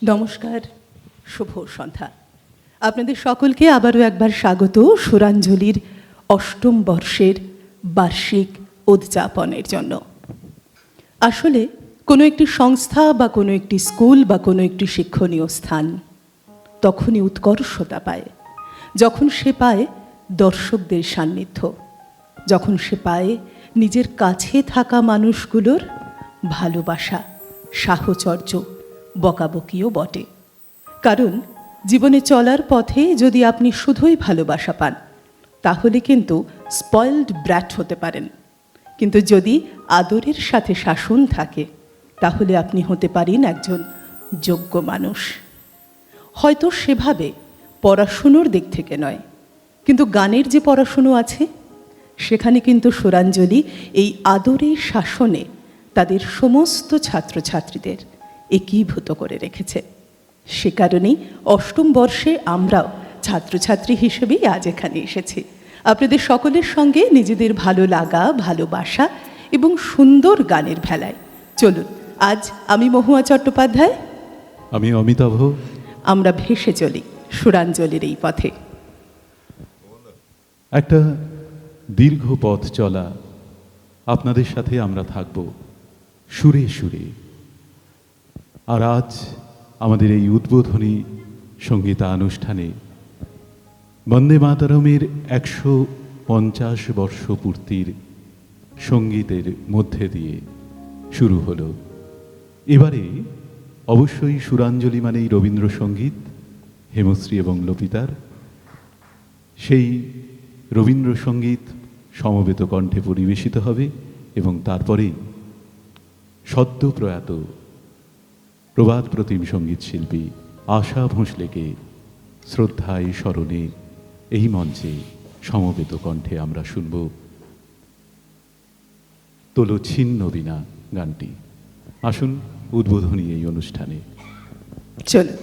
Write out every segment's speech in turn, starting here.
নমস্কার, শুভ সন্ধ্যা। আপনাদের সকলকে আবারও একবার স্বাগত সুরাঞ্জলির অষ্টম বর্ষের বার্ষিক উদযাপনের জন্য। আসলে কোনো একটি সংস্থা বা কোনো একটি স্কুল বা কোনো একটি শিক্ষণীয় স্থান তখনই উৎকর্ষতা পায় যখন সে পায় দর্শকদের সান্নিধ্য, যখন সে পায় নিজের কাছে থাকা মানুষগুলোর ভালোবাসা, সাহচর্য, বকাবকিও বটে। কারণ জীবনে চলার পথে যদি আপনি শুধুই ভালোবাসা পান তাহলে কিন্তু স্পয়েলড ব্র্যাট হতে পারেন, কিন্তু যদি আদরের সাথে শাসন থাকে তাহলে আপনি হতে পারেন একজন যোগ্য মানুষ। হয়তো সেভাবে পড়াশুনোর দিক থেকে নয়, কিন্তু গানের যে পড়াশুনো আছে সেখানে কিন্তু সুরাঞ্জলি এই আদরের শাসনে তাদের সমস্ত ছাত্রছাত্রীদের একীভূত করে রেখেছে। সে কারণেই অষ্টম বর্ষে আমরাও ছাত্রছাত্রী হিসেবেই আজ এখানে এসেছি আপনাদের সকলের সঙ্গে নিজেদের ভালো লাগা, ভালোবাসা এবং সুন্দর গানের ভেলায়। চলুন, আজ আমি মহুয়া চট্টোপাধ্যায়, আমি অমিতাভ, আমরা ভেসে চলি সুরাঞ্জলির এই পথে। একটা দীর্ঘ পথ চলা, আপনাদের সাথে আমরা থাকব সুরে সুরে। আর আজ আমাদের এই উদ্বোধনী সঙ্গীতানুষ্ঠানে বন্দে মাতরমের 150 বর্ষ পূর্তির সঙ্গীতের মধ্যে দিয়ে শুরু হলো। এবারে অবশ্যই সুরাঞ্জলি মানেই রবীন্দ্রসঙ্গীত, হেমশ্রী এবং লপিতার। সেই রবীন্দ্রসঙ্গীত সমবেত কণ্ঠে পরিবেশিত হবে এবং তারপরেই সদ্য প্রয়াত প্রবাদ প্রতিম সঙ্গীত শিল্পী আশা ভোঁসলেকে শ্রদ্ধায় স্মরণে এই মঞ্চে সমবেত কণ্ঠে আমরা শুনব তোলো ছিন্ন বিনা গানটি। আসুন উদ্বোধনী এই অনুষ্ঠানে। চলুন।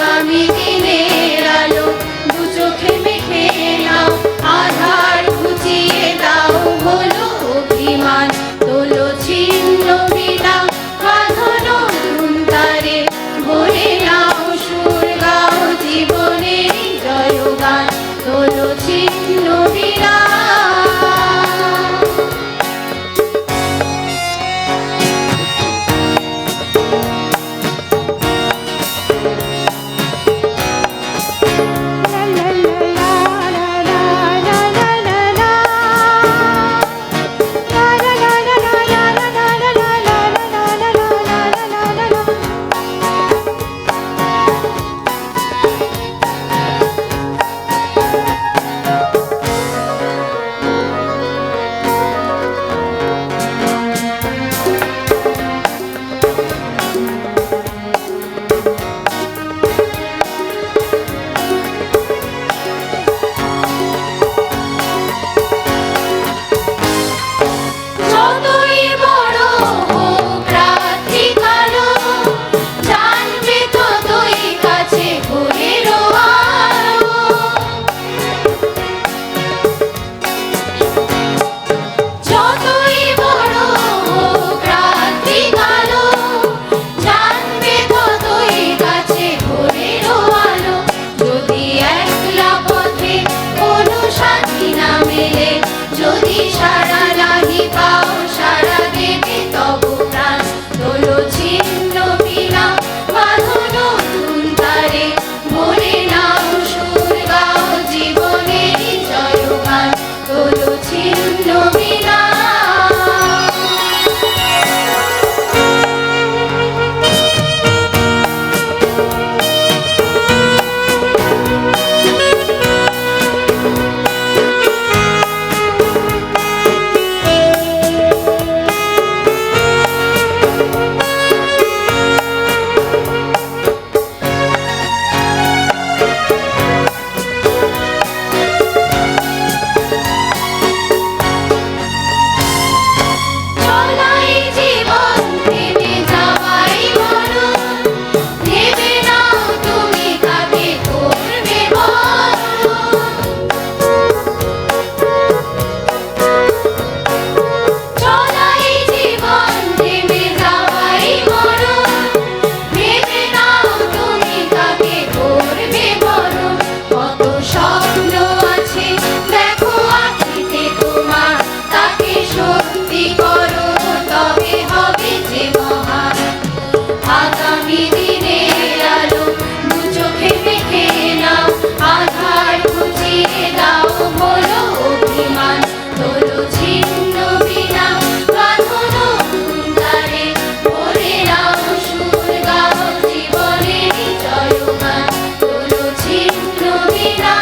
আগামী দিনের আলো দু চোখে মেখে নাও, আধার ঘুচিয়ে দাও হলো অভিমান, তোলো ছিন্ন বিনা বাঁধনো ধুনতারে, ভরে নাও সুর গাও জীবনের জয়গান, তোলো ছিন্ন বিনা। যতই বড় হোক রাত্রি কালো, জানবে ততই কাছে ভোরের আলো। যতই বড় হোক রাত্রি কালো, জানবে ততই কাছে ভোরের আলো। যদি একলা পথে কোনো সাথী না মেলে, যদি সারা নাহি পাও সারা দেবে তব প্রাণ, তোলো ছিন্ন বিনা বাঁধনো ধুনতারে, ভরে নাও সুর গাও জীবনের জয়গান, তোলো ছিন্ন বিনা। চলাই জীবন থেমে যাওয়াই মরণ, ভেবে নাও তুমি কাকে করবে বরণ। চলাই জীবন থেমে যাওয়াই মরণ, ভেবে নাও তুমি কাকে করবে বরণ। কত স্বপ্ন আছে দেখো আখিতে তোমার, তাকে সত্যি করো তবে হবে যে মহান। আগামী দিনের আলো দু চোখে মেখে নাও, আধার ঘুচিয়ে দাও হলো অভিমান, তোলো ছিন্ন বিনা বাঁধনো ধুনতারে, ভরে নাও সুর গাও জীবনের জয়গান, তোলো ছিন্ন বিনা,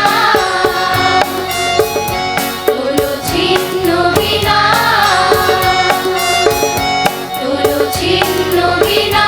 তোলো ছিন্ন বিনা, তোলো ছিন্ন বিনা।